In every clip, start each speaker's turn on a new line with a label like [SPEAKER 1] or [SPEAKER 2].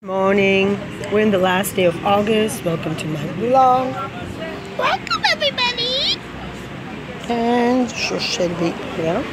[SPEAKER 1] Morning. We're in the last day of August. Welcome to my vlog.
[SPEAKER 2] Welcome, everybody.
[SPEAKER 1] And Shelby, yeah.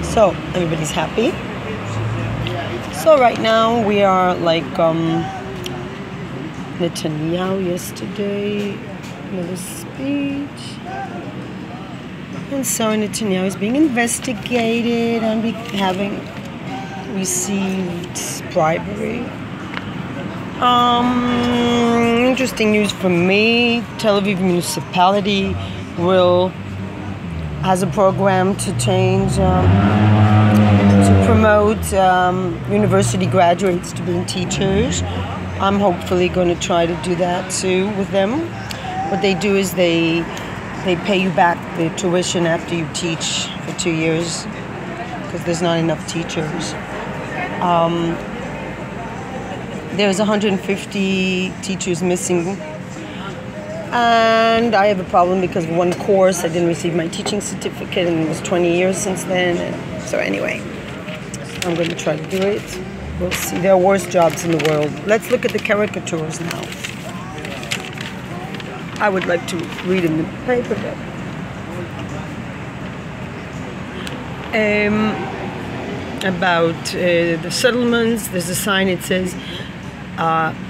[SPEAKER 1] So everybody's happy. So right now we are like Netanyahu yesterday, another speech, and so Netanyahu is being investigated and having received bribery. Interesting news for me. Tel Aviv municipality has a program to change, to promote university graduates to being teachers. I'm hopefully going to try to do that too with them. What they do is they pay you back the tuition after you teach for 2 years because there's not enough teachers. There's 150 teachers missing, and I have a problem because of one course I didn't receive my teaching certificate, and it was 20 years since then. So anyway, I'm going to try to do it. We'll see. There are worse jobs in the world. Let's look at the caricatures now. I would like to read in the paper. About the settlements, there's a sign. It says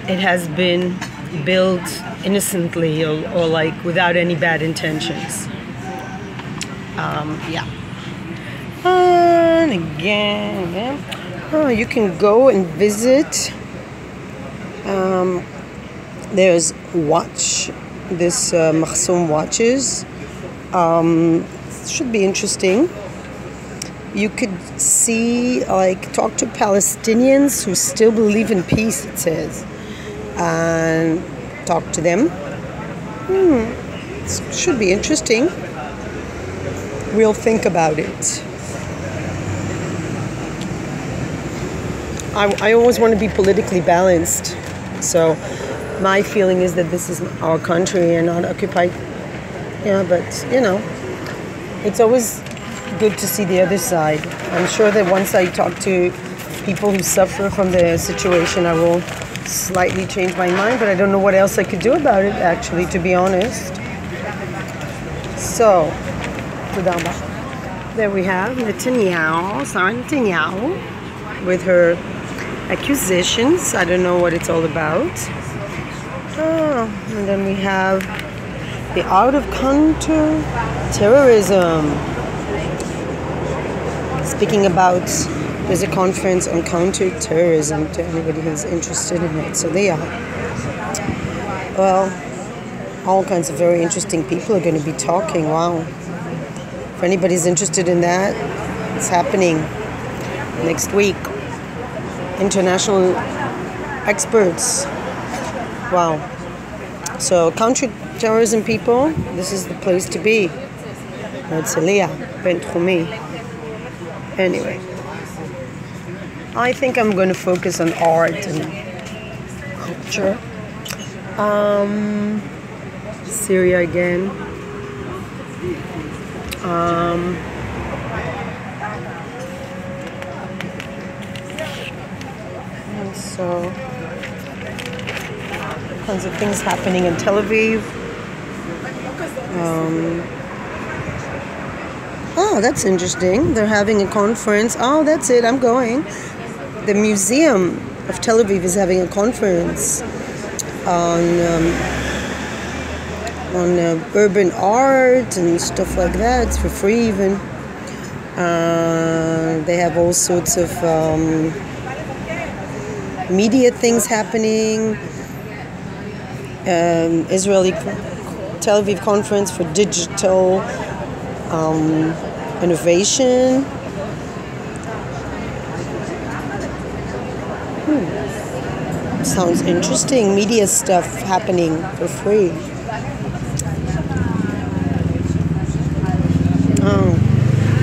[SPEAKER 1] it has been built innocently or like without any bad intentions. Yeah. And again, you can go and visit. There's this Mahsum watches. Should be interesting. You could see, talk to Palestinians who still believe in peace, it says, and talk to them. It should be interesting. We'll think about it. I always want to be politically balanced, so my feeling is that this is our country and not occupied. Yeah, but it's always good to see the other side. I'm sure that once I talk to people who suffer from the situation, I will slightly change my mind, but I don't know what else I could do about it, actually, to be honest. So, there we have Netanyahu, Sarah Netanyahu, with her accusations. I don't know what it's all about. And then we have the art of counter-terrorism. Speaking about, there's a conference on counter-terrorism to anybody who's interested in it. So they are. Well, all kinds of very interesting people are going to be talking. Wow. If anybody's interested in that, it's happening next week. International experts. Wow. So counter-terrorism people, this is the place to be. Herzliya, Benthoumi. Anyway, I think I'm going to focus on art and culture. Syria again. And so, tons of things happening in Tel Aviv. Oh, that's interesting. They're having a conference. Oh, that's it. I'm going. The Museum of Tel Aviv is having a conference on urban art and stuff like that. It's for free even. They have all sorts of media things happening. Israeli Tel Aviv conference for digital innovation. Sounds interesting. Media stuff happening for free.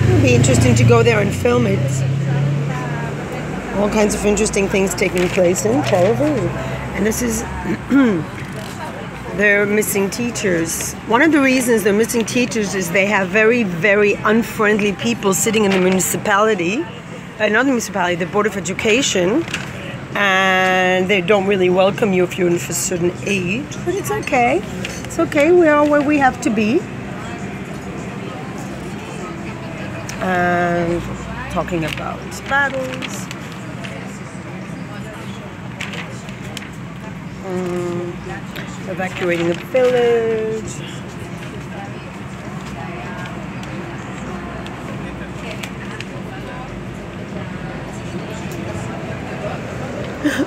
[SPEAKER 1] It'll be interesting to go there and film it. All kinds of interesting things taking place in Tel Aviv. And this is they're missing teachers. One of the reasons they're missing teachers is they have very, very unfriendly people sitting in the municipality, not the municipality, the Board of Education, and they don't really welcome you if you're of a certain age, but it's okay. It's okay, we are where we have to be. And talking about battles. Evacuating a village.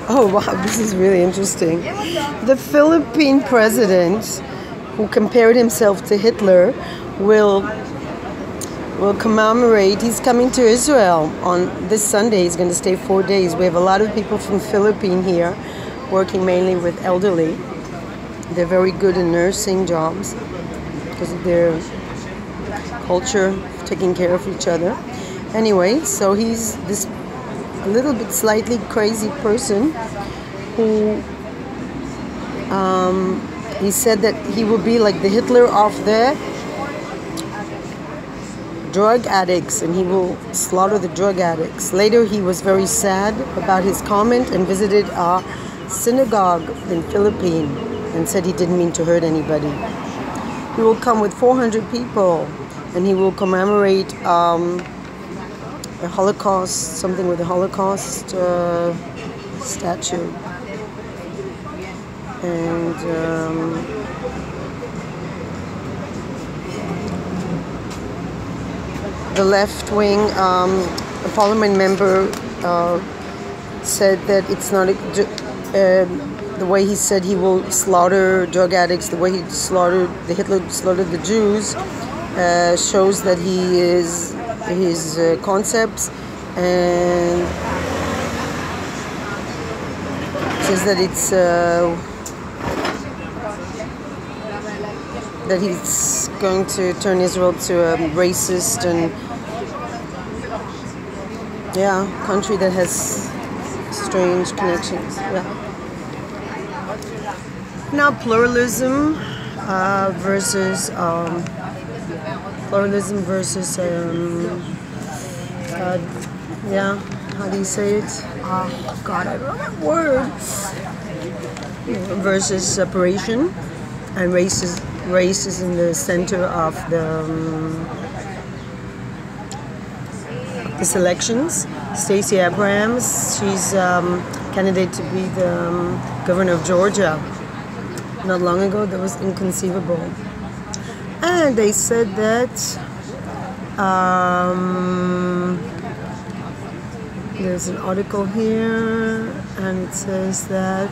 [SPEAKER 1] Oh wow, this is really interesting. The Philippine president, who compared himself to Hitler, will commemorate. He's coming to Israel on this Sunday. He's going to stay 4 days. We have a lot of people from Philippines here, working mainly with elderly. They're very good in nursing jobs because of their culture, taking care of each other. Anyway, so he's this a little bit slightly crazy person who he said that he will be like the Hitler of the drug addicts, and he will slaughter the drug addicts. Later, he was very sad about his comment and visited a synagogue in Philippines and said he didn't mean to hurt anybody. He will come with 400 people, and he will commemorate a Holocaust, something with a Holocaust statue. And the left-wing parliament member said that it's not the way he said he will slaughter drug addicts, the way Hitler slaughtered the Jews, shows that he is his concepts, and says that it's that he's going to turn Israel to a racist and country that has strange connections. Now pluralism versus how do you say it? Oh God, I don't know that word. Versus separation, and race is in the center of this elections. Stacey Abrams, she's candidate to be the governor of Georgia. Not long ago, that was inconceivable. And they said that there's an article here, and it says that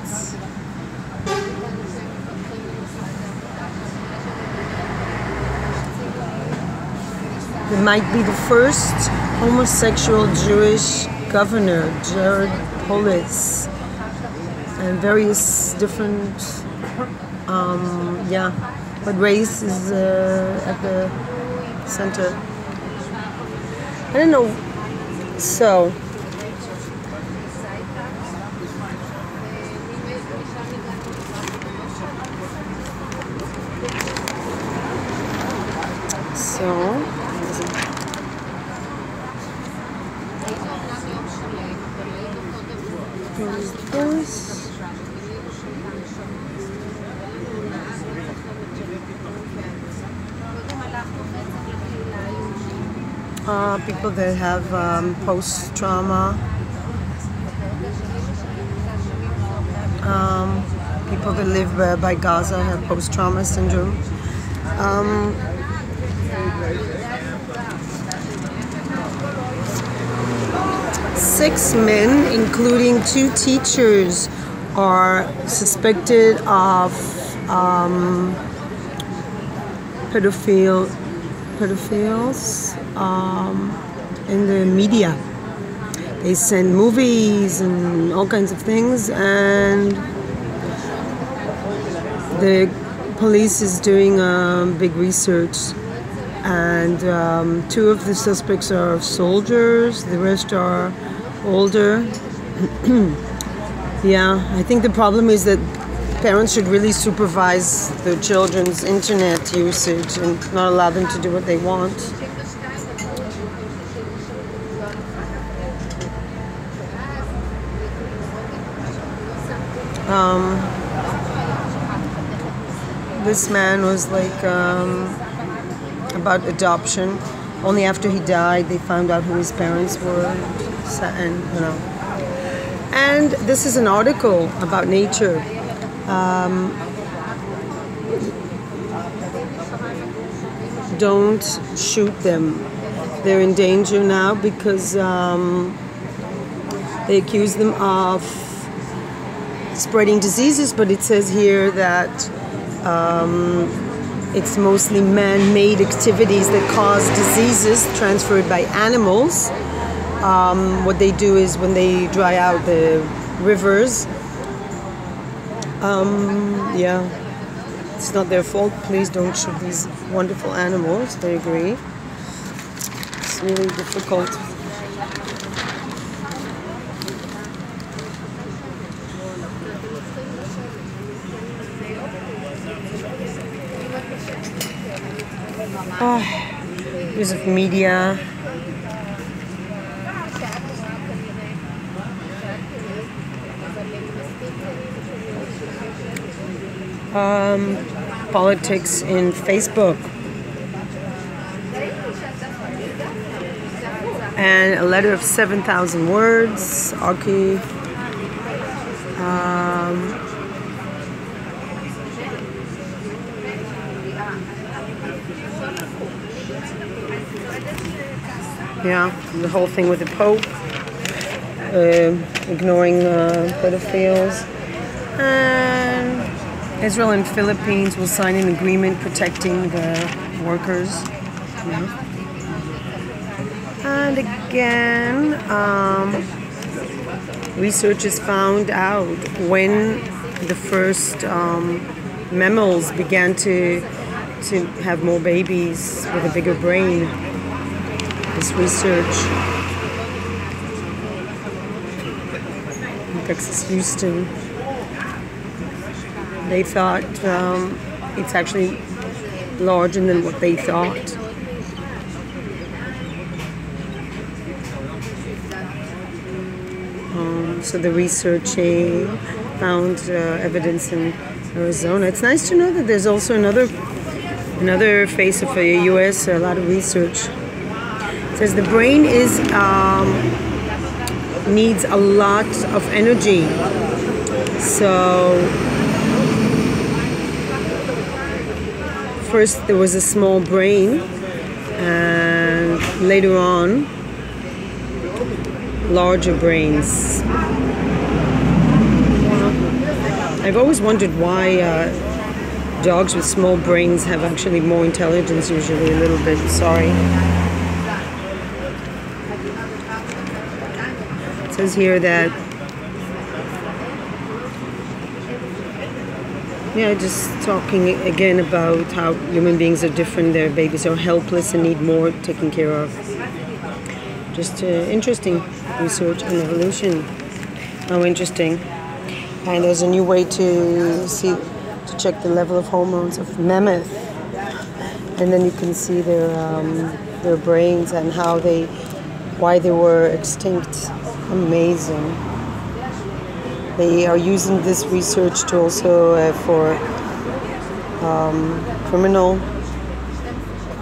[SPEAKER 1] it might be the first homosexual Jewish governor, Jared Polis, and various different, but race is at the center. I don't know, so. People that have post-trauma, people that live by Gaza have post-trauma syndrome. 6 men, including 2 teachers, are suspected of pedophiles in the media. They send movies and all kinds of things, and the police is doing big research. And 2 of the suspects are soldiers, the rest are older. I think the problem is that parents should really supervise their children's internet usage and not allow them to do what they want. This man was like about adoption. Only after he died, they found out who his parents were, and you know. And this is an article about nature. Don't shoot them. They're in danger now because they accuse them of spreading diseases, but it says here that it's mostly man-made activities that cause diseases transferred by animals. What they do is when they dry out the rivers, yeah, it's not their fault. Please don't shoot these wonderful animals. I agree. It's really difficult. Use of media. Politics in Facebook. And a letter of 7,000 words. Okay. Yeah, the whole thing with the Pope, ignoring pedophiles. And Israel and Philippines will sign an agreement protecting the workers. Yeah. And again, researchers found out when the first mammals began to have more babies with a bigger brain. This research in Texas, Houston, they thought it's actually larger than what they thought. So the researching found evidence in Arizona. It's nice to know that there's also another face of the U.S. A lot of research. It says the brain needs a lot of energy. So first there was a small brain, and later on larger brains. I've always wondered why dogs with small brains have actually more intelligence usually, a little bit. Sorry. It says here that, yeah, just talking again about how human beings are different. Their babies are helpless and need more taken care of. Just interesting research on evolution. How interesting. And there's a new way to check the level of hormones of mammoth, and then you can see their brains and why they were extinct. Amazing. They are using this research to also for criminal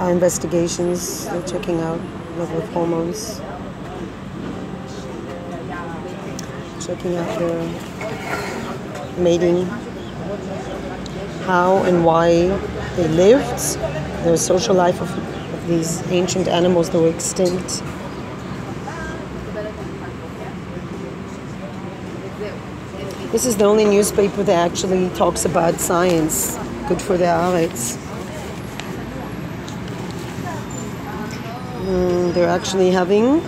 [SPEAKER 1] investigations. They're checking out level of hormones, checking out their mating, how and why they lived, the social life of these ancient animals that were extinct. This is the only newspaper that actually talks about science. Good for the Haaretz. They're actually having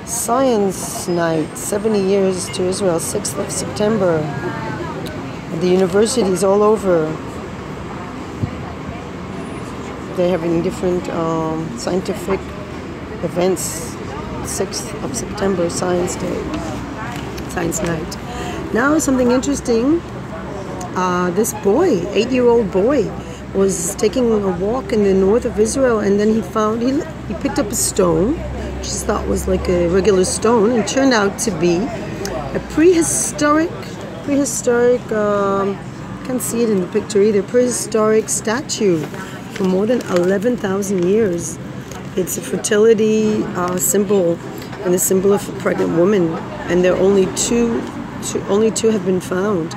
[SPEAKER 1] Science Night, 70 years to Israel, 6th of September. At the universities all over. They're having different scientific events. 6th of September, Science Day, Science Night. Now something interesting. This boy, 8-year-old boy, was taking a walk in the north of Israel, and then he picked up a stone, which he thought was like a regular stone, and turned out to be a prehistoric prehistoric, can't see it in the picture either, prehistoric statue for more than 11,000 years. It's a fertility symbol and a symbol of a pregnant woman, and there are only two have been found.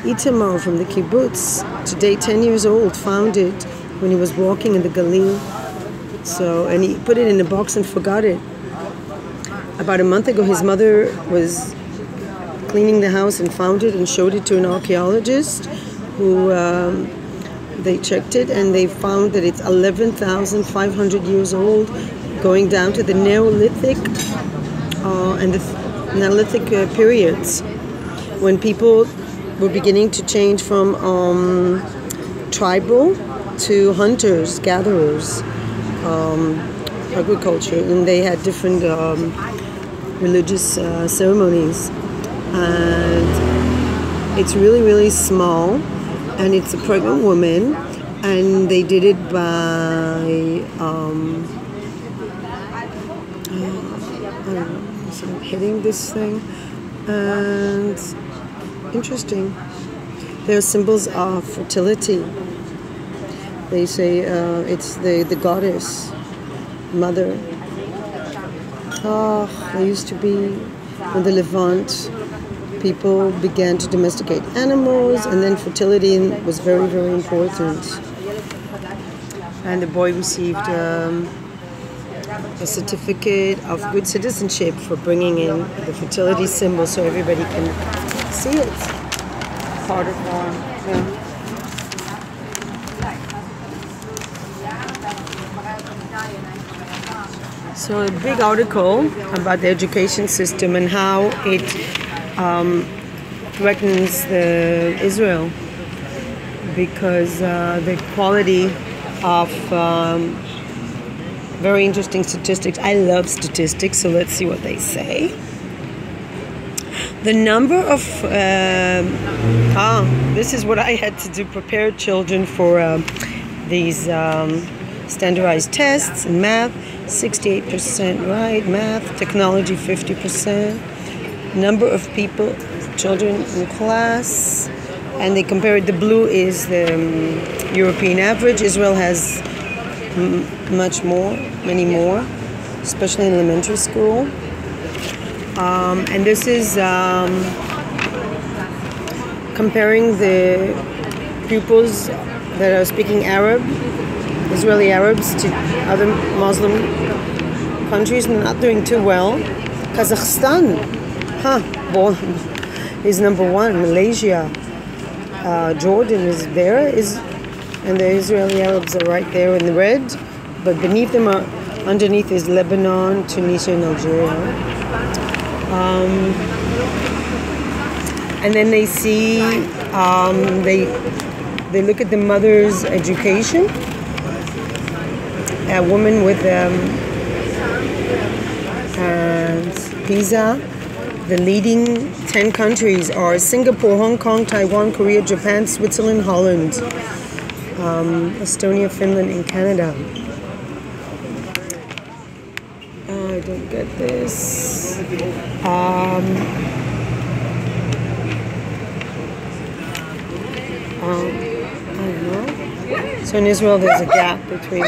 [SPEAKER 1] Itamar from the kibbutz, today 10 years old, found it when he was walking in the Galil. So, and he put it in a box and forgot it. About a month ago, his mother was cleaning the house and found it and showed it to an archaeologist who they checked it, and they found that it's 11,500 years old, going down to the Neolithic and the Neolithic periods, when people were beginning to change from tribal to hunters, gatherers, agriculture, and they had different religious ceremonies. And it's really, really small, and it's a pregnant woman, and they did it by I don't know, sort of hitting this thing, and interesting. They're symbols of fertility. They say it's the goddess, mother. There used to be in the Levant, people began to domesticate animals, and then fertility was very, very important. And the boy received a certificate of good citizenship for bringing in the fertility symbol so everybody can see it. Part of yeah. So a big article about the education system and how it threatens Israel, because the quality of very interesting statistics. I love statistics, so let's see what they say. The number of this is what I had to do, prepare children for these standardized tests in math. 68% right, math, technology 50%. Number of people, children in class, and they compare it. The blue is the European average. Israel has much more, many more, especially in elementary school. And this is comparing the pupils that are speaking Arab, Israeli Arabs, to other Muslim countries, and they're not doing too well. Kazakhstan, is number one. Malaysia, Jordan is there, and the Israeli Arabs are right there in the red. But beneath them, underneath is Lebanon, Tunisia, and Algeria. And then they see, they look at the mother's education. A woman with and PISA, the leading 10 countries are Singapore, Hong Kong, Taiwan, Korea, Japan, Switzerland, Holland, Estonia, Finland, and Canada. I don't get this. I don't know. So in Israel, there's a gap between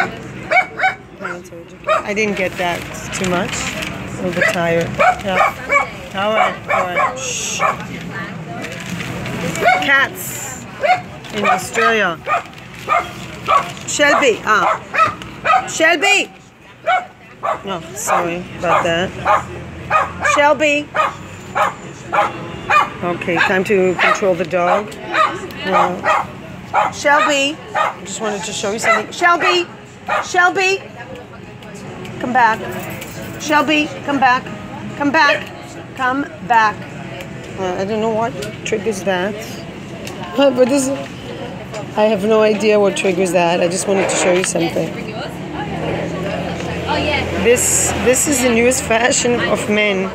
[SPEAKER 1] parents or education. I didn't get that too much. A little bit tired. Yeah. All right. Shh. Cats in Australia. Shelby. Shelby. No, sorry about that. Shelby. Okay, time to control the dog. Shelby. I just wanted to show you something. Shelby. Shelby. Come back. Shelby, come back. Come back. Come back. I don't know what triggers that. But this, I have no idea what triggers that. I just wanted to show you something. This is the newest fashion of men.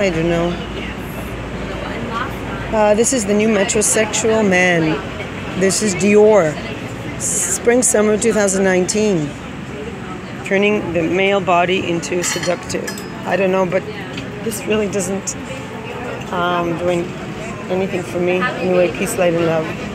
[SPEAKER 1] I don't know. This is the new metrosexual man. This is Dior. Spring summer 2019. Turning the male body into seductive. I don't know, but this really doesn't doing anything for me. Anyway, peace, light, and love.